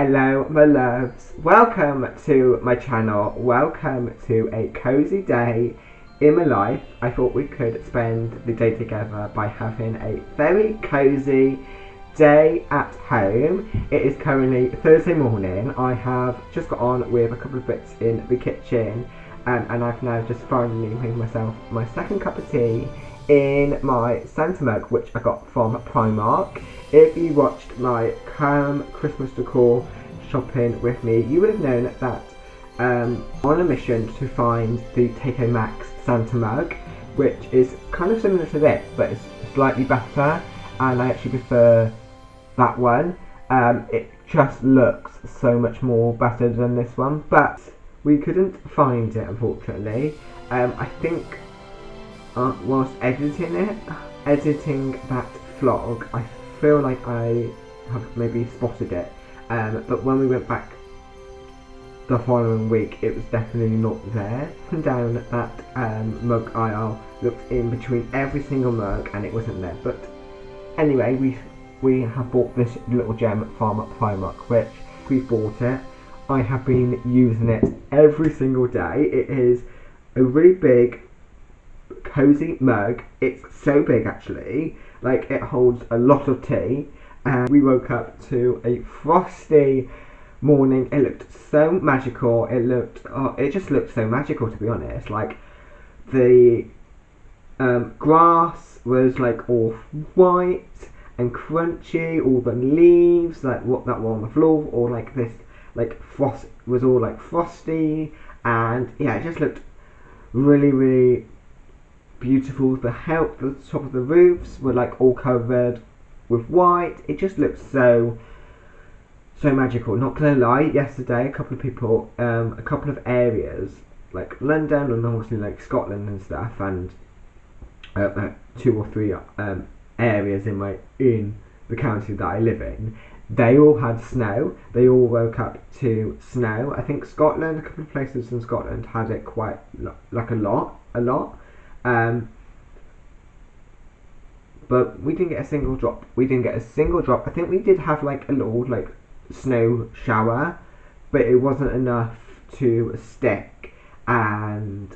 Hello my loves, welcome to my channel, welcome to a cozy day in my life. I thought we could spend the day together by having a very cozy day at home. It is currently Thursday morning. I have just got on with a couple of bits in the kitchen and I've now just finally made myself my second cup of tea in my Santa mug, which I got from Primark. If you watched my Christmas decor shopping with me, you would have known that I'm on a mission to find the Take-O Max Santa mug, which is kind of similar to this, but it's slightly better, and I actually prefer that one. It just looks so much more better than this one, but we couldn't find it, unfortunately. I think whilst editing that vlog, I feel like I have maybe spotted it, but when we went back the following week, it was definitely not there. Down that mug aisle, looked in between every single mug and it wasn't there. But anyway, we have bought this little gem from Primark, which we bought it. I have been using it every single day. It is a really big cozy mug. It's so big actually, like it holds a lot of tea. And we woke up to a frosty morning. It looked so magical. It just looked so magical, to be honest. Like the grass was like all white and crunchy, all the leaves like what that were on the floor, or like this like frost was all like frosty, and yeah, it just looked really beautiful. The top of the roofs were like all covered with white. It just looked so magical. Not gonna lie, yesterday a couple of areas like London and obviously like Scotland and stuff, and 2 or 3 areas in the county that I live in, they all had snow. They all woke up to snow. I think Scotland, a couple of places in Scotland had it quite like a lot. But we didn't get a single drop. I think we did have like a little like snow shower, but it wasn't enough to stick. And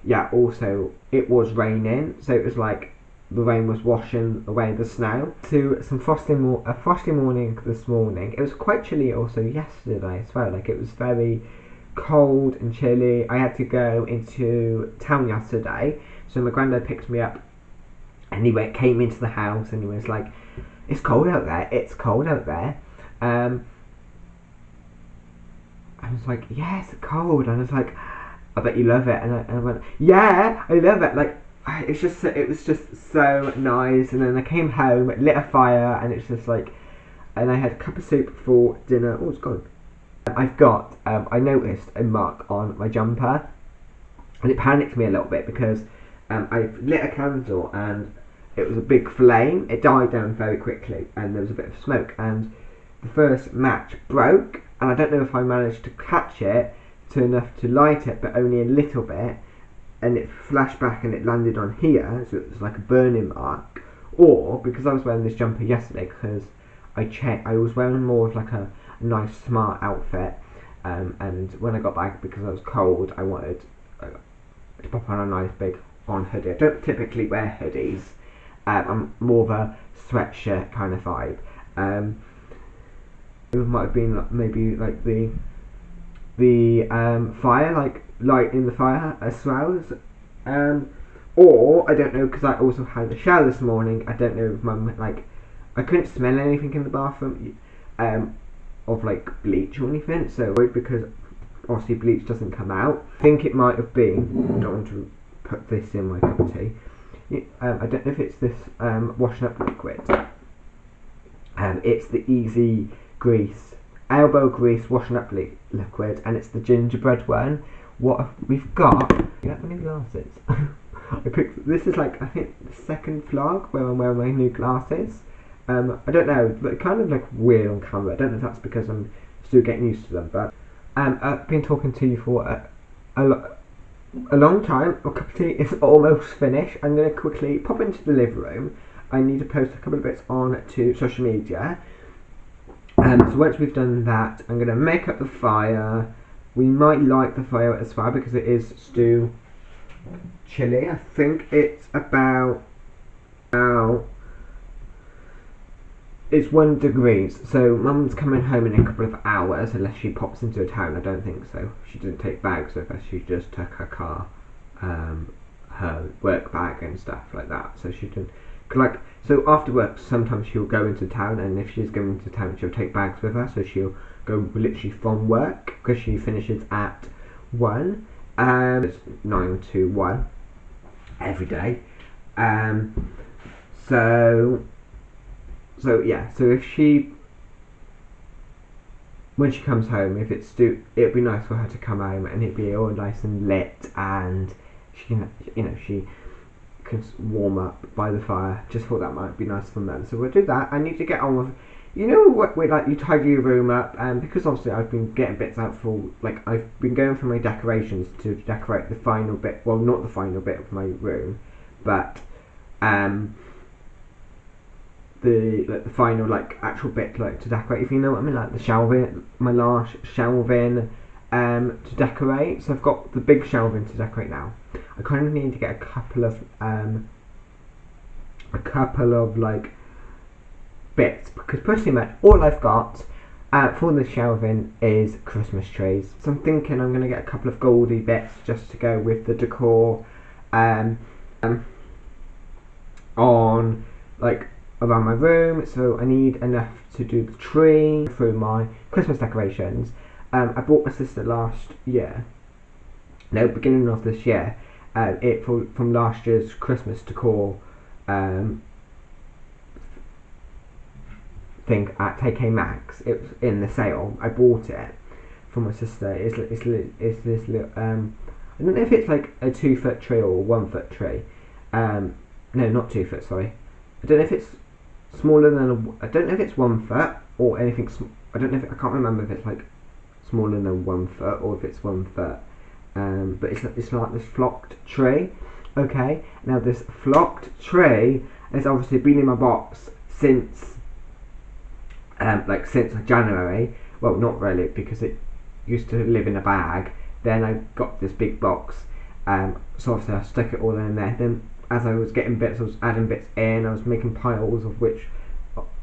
yeah, also it was raining, so it was like the rain was washing away the snow. To a frosty morning this morning. It was quite chilly also yesterday as well. Like it was very cold and chilly. I had to go into town yesterday, so my granddad picked me up and he came into the house and he was like, it's cold out there. I was like, yes, it's cold. And I was like, I bet you love it. And I went, yeah, I love it. Like it was just so nice. And then I came home, lit a fire, and it's just like, and I had a cup of soup for dinner. Oh, it's gone. I've got, I noticed a mark on my jumper, and it panicked me a little bit because I lit a candle and it was a big flame. It died down very quickly and there was a bit of smoke, and the first match broke, and I don't know if I managed to catch it to enough to light it, but only a little bit, and it flashed back and it landed on here, so it was like a burning mark. Or because I was wearing this jumper yesterday, because I was wearing more of like a nice smart outfit, and when I got back, because I was cold, I wanted to pop on a nice big hoodie. I don't typically wear hoodies. I'm more of a sweatshirt kind of vibe. It might have been maybe like the fire, like light in the fire as well. Or I don't know, because I also had a shower this morning. I don't know if like I couldn't smell anything in the bathroom of like bleach or anything, so because obviously bleach doesn't come out. I think it might have been, I don't want to put this in my cup of tea. I don't know if it's this washing up liquid. It's the Easy Grease elbow grease washing up liquid, and it's the gingerbread one. What we've got? You got any glasses? This is like, I think the second vlog where I'm wearing my new glasses. I don't know, but kind of like weird on camera. I don't know if that's because I'm still getting used to them, but I've been talking to you for a long time. My cup of tea is almost finished. I'm going to quickly pop into the living room. I need to post a couple of bits on to social media. So once we've done that, I'm going to make up the fire. We might light the fire as well because it is still chilly. I think it's about it's 1 degrees. So Mum's coming home in a couple of hours, unless she pops into a town. I don't think so. She didn't take bags with her. She just took her car, her work bag and stuff like that. So she didn't. So after work, sometimes she'll go into town, and if she's going into town, she'll take bags with her. So she'll go literally from work because she finishes at 1. It's 9 to 1 every day. So yeah. So if when she comes home, if it's it'd be nice for her to come home and it'd be all nice and lit, and she can, she can warm up by the fire. Just thought that might be nice for them. So we'll do that. I need to get on with, what you tidy your room up, and because obviously I've been getting bits out for, I've been going through my decorations to decorate the final bit. Well, not the final bit of my room, but the final actual bit to decorate, if you know what I mean, the shelving, my last shelving to decorate. So I've got the big shelving to decorate now. I kind of need to get a couple of bits, because pretty much all I've got for the shelving is Christmas trees. So I'm thinking I'm going to get a couple of goldy bits just to go with the decor on around my room. So I need enough to do the tree through my Christmas decorations. I bought my sister beginning of this year, from last year's Christmas decor thing at TK Maxx. It was in the sale. I bought it for my sister. It's this little I don't know if it's a 2-foot tree or a 1-foot tree. No, not 2 foot. Sorry. I don't know if it's smaller than I don't know if it's 1 foot or anything. I don't know I can't remember if it's smaller than 1 foot or if it's 1 foot. But it's like this flocked tree. Okay. Now this flocked tree has obviously been in my box since since January. Well, not really, because it used to live in a bag. Then I got this big box. So obviously I stuck it all in there. Then as I was getting bits, I was adding bits in. I was making piles of which,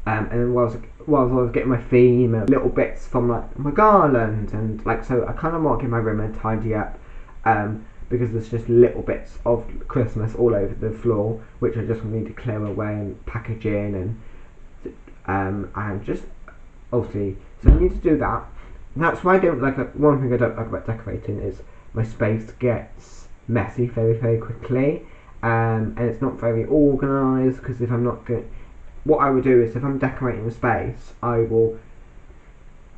and then while I was getting my theme, little bits from my garland, and so I kind of want to give my room a tidy up, because there's just little bits of Christmas all over the floor, which I just need to clear away and package in, and just obviously, so I need to do that. That's why I don't one thing I don't like about decorating is my space gets messy very, very quickly. And it's not very organised, because if I'm not good, what I would do is if I'm decorating a space, I will,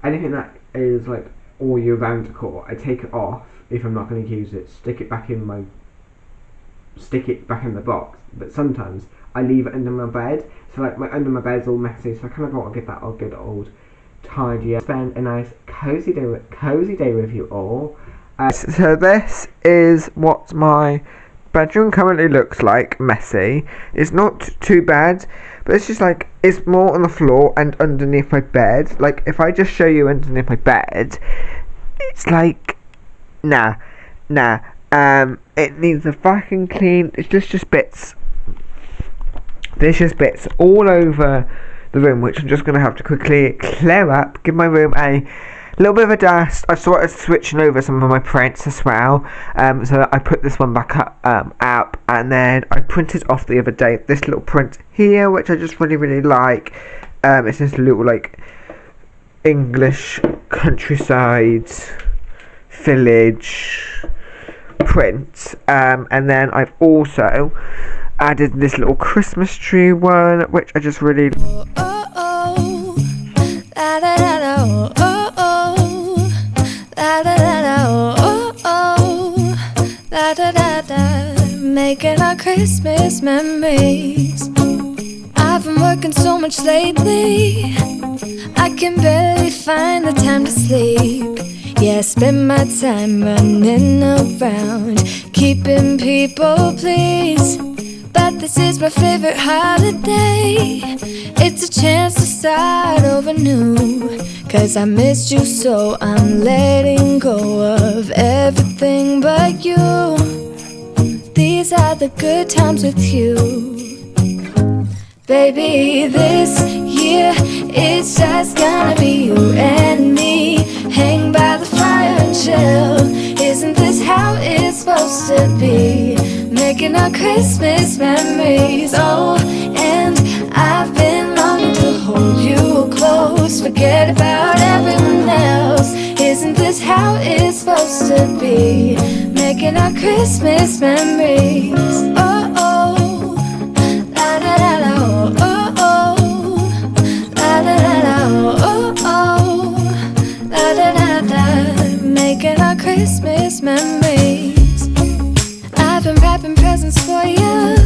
anything that is all year round decor, I take it off if I'm not going to use it, stick it back in the box. But sometimes I leave it under my bed, so under my bed's all messy, so I kind of want to give that a good old tidy up. Spend a nice cozy day with you all. So this is what my bedroom currently looks like. Messy. It's not too bad, but it's just it's more on the floor and underneath my bed. If I just show you underneath my bed, it's nah. It needs a vacuum clean. It's just bits. There's just bits all over the room, which I'm just going to have to quickly clear up, give my room a little bit of a dust. I started switching over some of my prints as well, so I put this one back up, and then I printed off the other day this little print here, which I just really like. It's this little English countryside village print, and then I've also added this little Christmas tree one, which I just really making our Christmas memories. I've been working so much lately, I can barely find the time to sleep. Yeah, I spend my time running around, keeping people pleased. But that this is my favorite holiday. It's a chance to start over new. 'Cause I missed you, so I'm letting go of everything but you. These are the good times with you. Baby, this year it's just gonna be you and me. Hang by the fire and chill. Isn't this how it's supposed to be? Making our Christmas memories. Oh, and I've been longing to hold you close. Forget about everyone else. Isn't this how it's supposed to be? Making our Christmas memories. Oh, oh, la da da da, oh, oh, oh, la da da da, oh, oh, la da da da. Making our Christmas memories. I've been wrapping presents for you.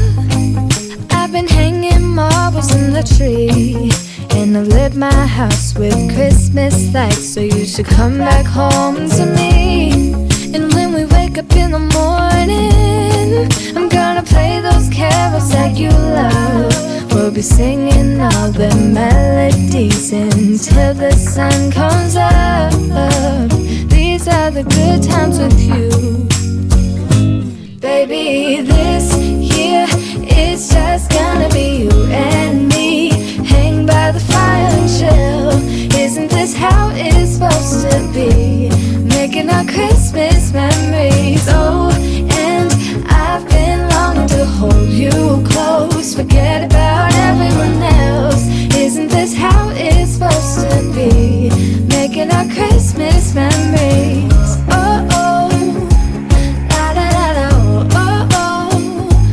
I've been hanging marbles in the tree. And I've lit my house with Christmas lights. So you should come back home to me. And when we wake up in the morning, I'm gonna play those carols that you love. We'll be singing all the melodies until the sun comes up. These are the good times with you. Baby, this year it's just gonna be you and me. Hang by the fire and chill. Isn't this how it's supposed to be? Making our Christmas memories. Oh, and I've been longing to hold you close. Forget about everyone else. Isn't this how it's supposed to be? Making our Christmas memories. Oh, oh, la da da da, oh, oh,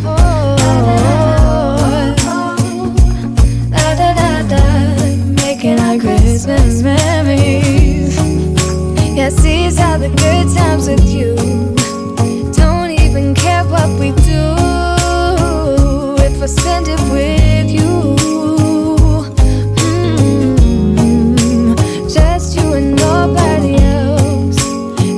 oh, la da da da. Making our Christmas memories. Yes, these are the good times with you. Don't even care what we do if I spend it with you. Just you and nobody else.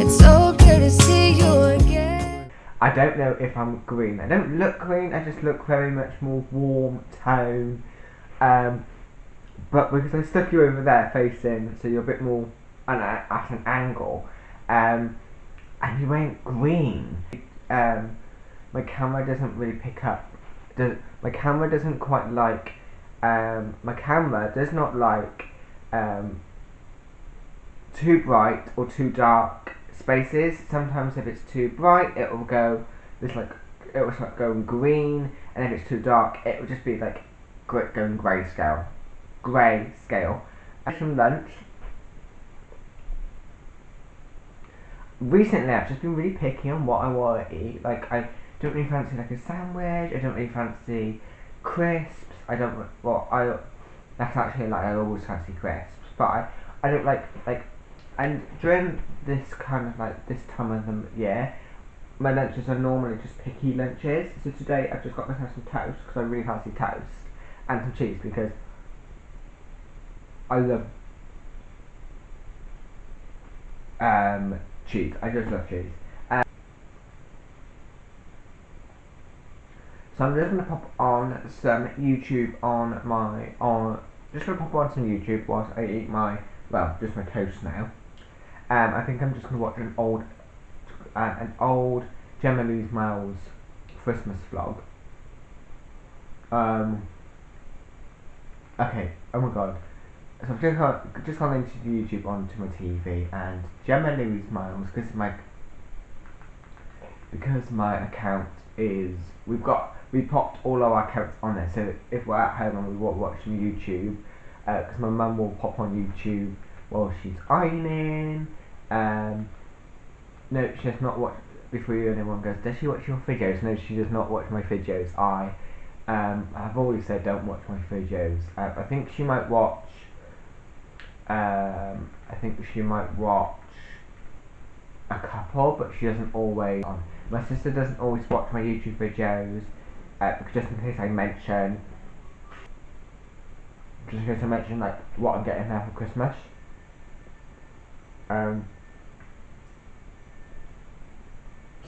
It's so good to see you again. I don't know if I'm green. I don't look green, I just look very much more warm tone. But because I stuck you over there facing, so you're a bit more at an angle, and you went green. My camera doesn't really pick up. My camera doesn't quite like. My camera does not like too bright or too dark spaces. Sometimes if it's too bright, it will go this like it will start going green, and if it's too dark, it will just be like going grayscale. I had some lunch. Recently, I've just been really picky on what I want to eat. Like, I don't really fancy like a sandwich. I don't really fancy crisps. I don't. Well, that's actually like I always fancy crisps, but I don't like. And during this kind of like this time of the year, my lunches are normally just picky lunches. So today I've just got myself some toast because I really fancy toast and some cheese because I love cheese. I just love cheese. So I'm just gonna pop on some YouTube just gonna pop on some YouTube whilst I eat just my toast now. I think I'm just gonna watch an old Gemma Louise Miles Christmas vlog. Okay. Oh my god. So I've just gone into YouTube onto my TV, and Gemma Louise Miles, because my account is we popped all our accounts on there. So if we're at home and we want watching YouTube, because my mum will pop on YouTube while she's ironing. No, she does not watch. Before anyone goes, does she watch your videos? No, she does not watch my videos. I've always said don't watch my videos. I think she might watch. I think she might watch a couple, but she doesn't always. My sister doesn't always watch my YouTube videos, just in case I mention, like what I'm getting her for Christmas.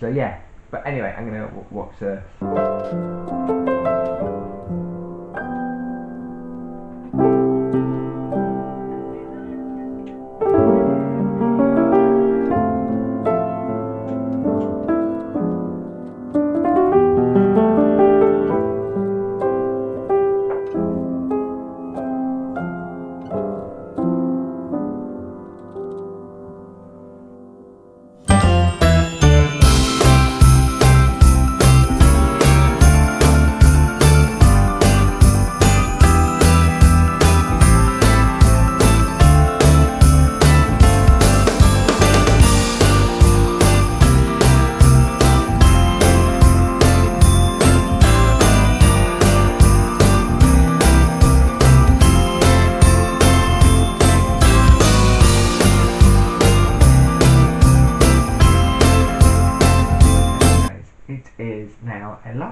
So yeah, but anyway, I'm gonna watch the.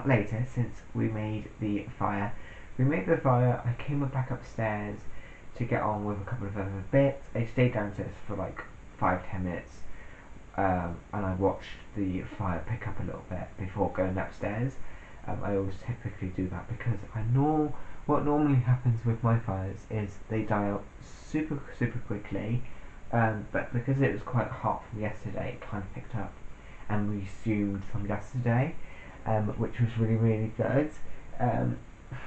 lot later since we made the fire. I came back upstairs to get on with a couple of other bits. I stayed downstairs for like 5-10 minutes, and I watched the fire pick up a little bit before going upstairs. I always typically do that because I know what normally happens with my fires is they die out super quickly, but because it was quite hot from yesterday, it kind of picked up and resumed from yesterday, which was really good. I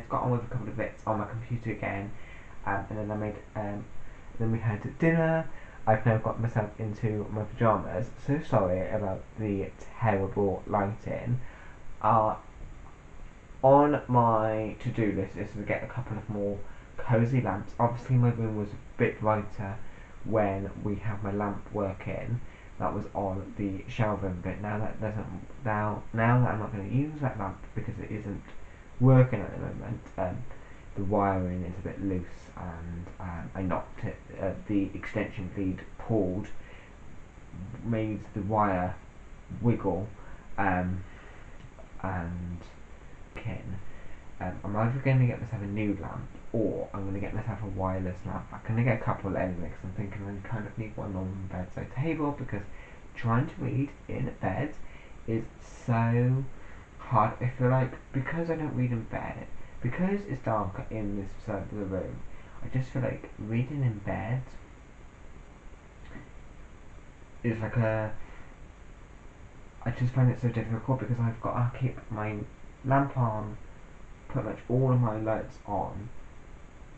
got on with a couple of bits on my computer again, and then we had dinner. I've now got myself into my pyjamas. So sorry about the terrible lighting. On my to-do list is to get a couple of more cozy lamps. Obviously my room was a bit brighter when we had my lamp working. That was on the shelving, but now that I'm not going to use that lamp because it isn't working at the moment. The wiring is a bit loose, and I knocked it. The extension lead pulled, made the wire wiggle, and I'm either going to get myself a new lamp or I'm going to get myself a wireless lamp. I'm going to get a couple anyway because I'm thinking I kind of need one on the bedside table because trying to read in bed is so hard. I feel like because I don't read in bed, because it's dark in this side of the room, I just feel like reading in bed is like I just find it so difficult because I've got to keep my lamp on, pretty much all of my lights on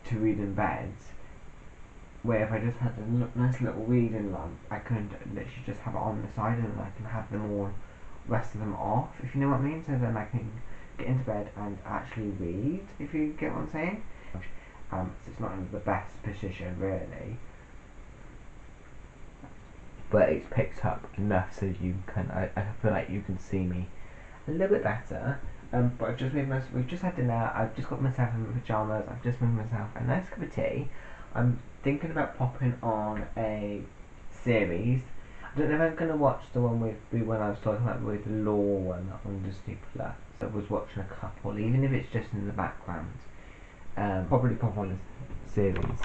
to read in bed, where if I just had a nice little reading lamp, I could literally just have it on the side and I can have them all, rest of them off, if you know what I mean, so then I can get into bed and actually read, if you get what I'm saying. So it's not in the best position really, but it's picked up enough so you can, I feel like you can see me a little bit better. But we've just had dinner, I've just got myself in my pyjamas, I've just made myself a nice cup of tea. I'm thinking about popping on a series. I don't know if I'm going to watch the one with the one I was talking about with the law one on Disney Plus. I was watching a couple, even if it's just in the background. Probably pop on a series.